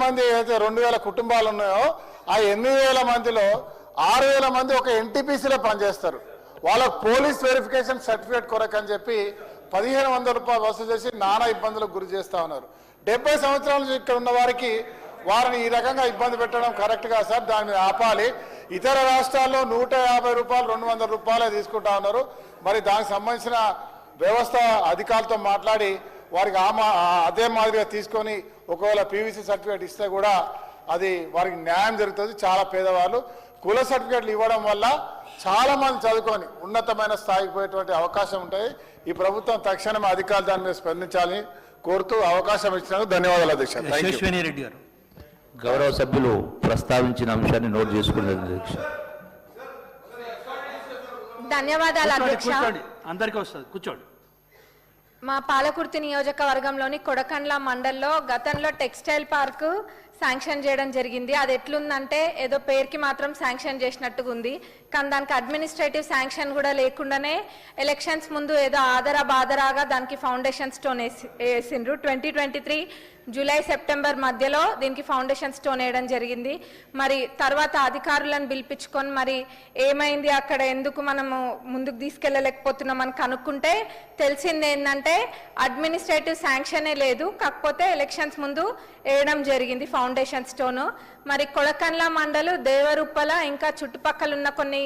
మంది అయితే 2000 కుటుంబాలు ఉన్నాయో ఆ 8000 మందిలో 6000 మంది ఒక ఎన్టీపీసీలో పనిచేస్తారు. వాళ్ళకు పోలీస్ వెరిఫికేషన్ సర్టిఫికేట్ కొరకు అని చెప్పి 1500 రూపాయలు వసూలు చేసి నానా ఇబ్బందులకు గురి చేస్తూ ఉన్నారు. 70 సంవత్సరాల నుంచి ఇక్కడ ఉన్న వారికి వారిని ఈ రకంగా ఇబ్బంది పెట్టడం కరెక్ట్ కాదు సార్. దాన్ని మీద ఆపాలి. ఇతర రాష్ట్రాల్లో 150 రూపాయలు 200 రూపాయలే తీసుకుంటా ఉన్నారు. మరి దానికి సంబంధించిన వ్యవస్థ అధికారులతో మాట్లాడి వారికి అదే మాదిరిగా తీసుకొని ఒకవేళ పీవీసీ సర్టిఫికేట్ ఇస్తే కూడా అది వారికి న్యాయం జరుగుతుంది. చాలా పేదవాళ్ళు కుల సర్టిఫికేట్లు ఇవ్వడం వల్ల చాలా మంది చదువుకొని ఉన్నతమైన స్థాయికి పోయేటువంటి అవకాశం ఉంటాయి. ఈ ప్రభుత్వం తక్షణమే అధికారులు దాని మీద స్పందించాలని కోరుతూ అవకాశం ఇచ్చినందుకు ధన్యవాదాలు అధ్యక్ష. రెడ్డి గారు గౌరవ సభ్యులు ప్రస్తావించిన అంశాన్ని నోట్ చేసుకున్నారు అధ్యక్ష. ధన్యవాదాలు అధ్యక్ష. అందరికీ వస్తుంది, కూర్చోండి. మా పాలకుర్తి నియోజకవర్గంలోని కొడకండ్ల మండల్లో గతంలో టెక్స్టైల్ పార్క్ శాంక్షన్ చేయడం జరిగింది. అది ఎట్లుందంటే ఏదో పేరుకి మాత్రం శాంక్షన్ చేసినట్టుగా ఉంది, కానీ దానికి అడ్మినిస్ట్రేటివ్ శాంక్షన్ కూడా లేకుండానే ఎలక్షన్స్ ముందు ఏదో బాదరాగా దానికి ఫౌండేషన్ స్టోన్ వేసిండ్రు. 2023 జూలై సెప్టెంబర్ మధ్యలో దీనికి ఫౌండేషన్ స్టోన్ వేయడం జరిగింది. మరి తర్వాత అధికారులను పిలిపించుకొని మరి ఏమైంది, అక్కడ ఎందుకు మనము ముందుకు తీసుకెళ్ళలేకపోతున్నాం అని కనుక్కుంటే తెలిసింది ఏంటంటే అడ్మినిస్ట్రేటివ్ శాంక్షనే లేదు, కాకపోతే ఎలక్షన్స్ ముందు వేయడం జరిగింది ఫౌండేషన్ స్టోన్. మరి కొడకండ్ల మండలు, దేవరుప్పల, ఇంకా చుట్టుపక్కల ఉన్న కొన్ని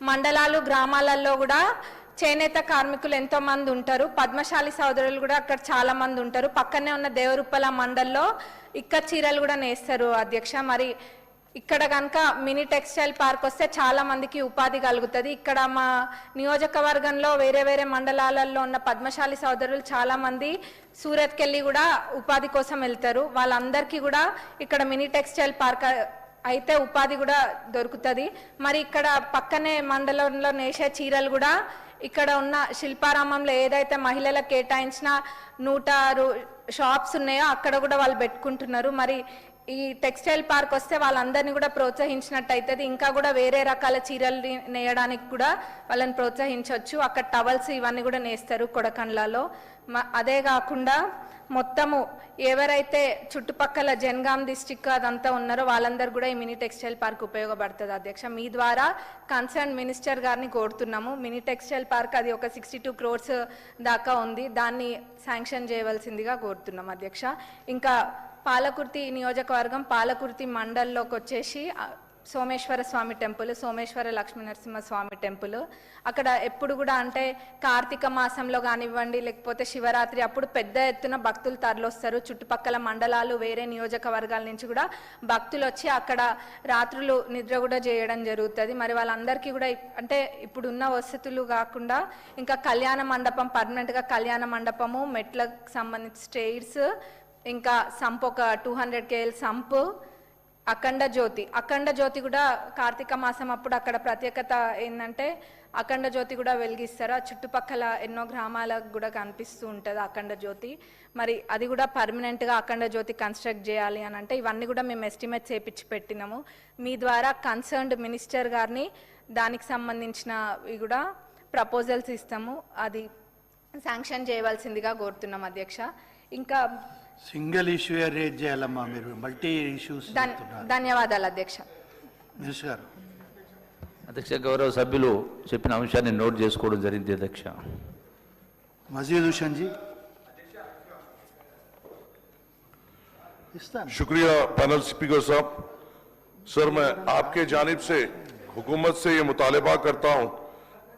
మండలాలు గ్రామాలలో కూడా చేనేత కార్మికులు ఎంతో మంది ఉంటారు. పద్మశాలి సోదరులు కూడా అక్కడ చాలా మంది ఉంటారు. పక్కనే ఉన్న దేవరుప్పల మండల్లో ఇక్క చీరలు కూడా నేస్తారు అధ్యక్ష. మరి ఇక్కడ కనుక మినీ టెక్స్టైల్ పార్క్ వస్తే చాలా మందికి ఉపాధి కలుగుతుంది. ఇక్కడ మా నియోజకవర్గంలో వేరే వేరే మండలాలలో ఉన్న పద్మశాలి సోదరులు చాలా మంది సూరత్కి వెళ్ళి కూడా ఉపాధి కోసం వెళ్తారు. వాళ్ళందరికీ కూడా ఇక్కడ మినీ టెక్స్టైల్ పార్క్ అయితే ఉపాధి కూడా దొరుకుతుంది. మరి ఇక్కడ పక్కనే మండలంలో నేసే చీరలు కూడా ఇక్కడ ఉన్న శిల్పారామంలో ఏదైతే మహిళలకు కేటాయించిన 106 షాప్స్ ఉన్నాయో అక్కడ కూడా వాళ్ళు పెట్టుకుంటున్నారు. మరి ఈ టెక్స్టైల్ పార్క్ వస్తే వాళ్ళందరినీ కూడా ప్రోత్సహించినట్టు అవుతుంది. ఇంకా కూడా వేరే రకాల చీరలు నేయడానికి కూడా వాళ్ళని ప్రోత్సహించవచ్చు. అక్కడ టవల్స్ ఇవన్నీ కూడా నేస్తారు కొడకండ్లలో. అదే కాకుండా మొత్తము ఎవరైతే చుట్టుపక్కల జనగాం డిస్టిక్ అదంతా ఉన్నారో వాళ్ళందరూ కూడా ఈ మినీ టెక్స్టైల్ పార్క్ ఉపయోగపడుతుంది అధ్యక్ష. మీ ద్వారా కన్సర్న్ మినిస్టర్ గారిని కోరుతున్నాము. మినీ టెక్స్టైల్ పార్క్ అది ఒక 62 crores దాకా ఉంది, దాన్ని శాంక్షన్ చేయవలసిందిగా కోరుతున్నాం అధ్యక్ష. ఇంకా పాలకుర్తి నియోజకవర్గం పాలకుర్తి మండల్లోకి వచ్చేసి సోమేశ్వర స్వామి టెంపుల్, సోమేశ్వర లక్ష్మీనరసింహ స్వామి టెంపుల్. అక్కడ ఎప్పుడు కూడా అంటే కార్తీక మాసంలో కానివ్వండి లేకపోతే శివరాత్రి అప్పుడు పెద్ద ఎత్తున భక్తులు తరలొస్తారు. చుట్టుపక్కల మండలాలు వేరే నియోజకవర్గాల నుంచి కూడా భక్తులు వచ్చి అక్కడ రాత్రులు నిద్ర కూడా చేయడం జరుగుతుంది. మరి వాళ్ళందరికీ కూడా అంటే ఇప్పుడు ఉన్న వసతులు కాకుండా ఇంకా కళ్యాణ మండపం, పర్మనెంట్గా కళ్యాణ మండపము, మెట్లకు సంబంధించి స్టేర్స్, ఇంకా సంప్ ఒక 200 kL సంపు, అఖండ జ్యోతి కూడా కార్తీక మాసం అప్పుడు అక్కడ ప్రత్యేకత ఏంటంటే అఖండ జ్యోతి కూడా వెలిగిస్తారు. ఆ చుట్టుపక్కల ఎన్నో గ్రామాలకు కూడా కనిపిస్తూ ఉంటుంది అఖండ జ్యోతి. మరి అది కూడా పర్మనెంట్గా అఖండ జ్యోతి కన్స్ట్రక్ట్ చేయాలి అని అంటే ఇవన్నీ కూడా మేము ఎస్టిమేట్ చేపించి పెట్టినాము. మీ ద్వారా కన్సర్న్డ్ మినిస్టర్ గారిని దానికి సంబంధించినవి కూడా ప్రపోజల్స్ ఇస్తాము, అది శాంక్షన్ చేయవలసిందిగా కోరుతున్నాం అధ్యక్ష. ఇంకా సింగిల్ ఇష్యూ రేజ్ చేయాలమ్మా, మీరు మల్టీ ఇష్యూస్. ధన్యవాదాలు అధ్యక్ష. మినిస్టర్ గారు. అధ్యక్ష, గౌరవ సభ్యులు చెప్పిన అంశాన్ని నోట్ చేసుకోవడం జరిగింది అధ్యక్ష. మజీద్ హుసేన్ जी. शुक्रिया पैनल स्पीकर साहब. सर, मैं आपके जानिब से हुकूमत से ये मुतालबा करता हूं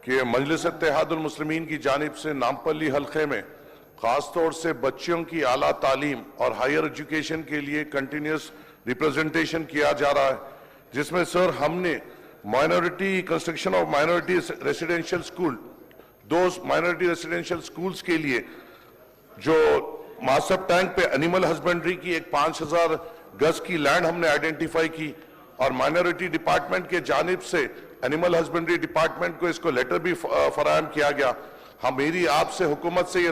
कि मजलिस इत्तेहादुल मुस्लिमीन की जानिब से नामपल्ली हल्के में खासतौर से बच्चों की आला तालीम और हायर एजुकेशन के लिए कंटिन्यूस रिप्रेजेंटेशन किया जा रहा है, जिसमें सर हमने minority construction of minority residential school, दो माइनॉरिटी रेसिडेंशियल स्कूल्स के लिए जो मासब टैंक पे एनिमल हस्बेंड्री की एक 5000 गज की लैंड हमने आइडेंटिफाई की और माइनॉरिटी डिपार्टमेंट के जानिब से एनिमल हस्बेंड्री डिपार्टमेंट को इसको लेटर भी फराहम किया गया. मेरी आपसे हुकूमत से ये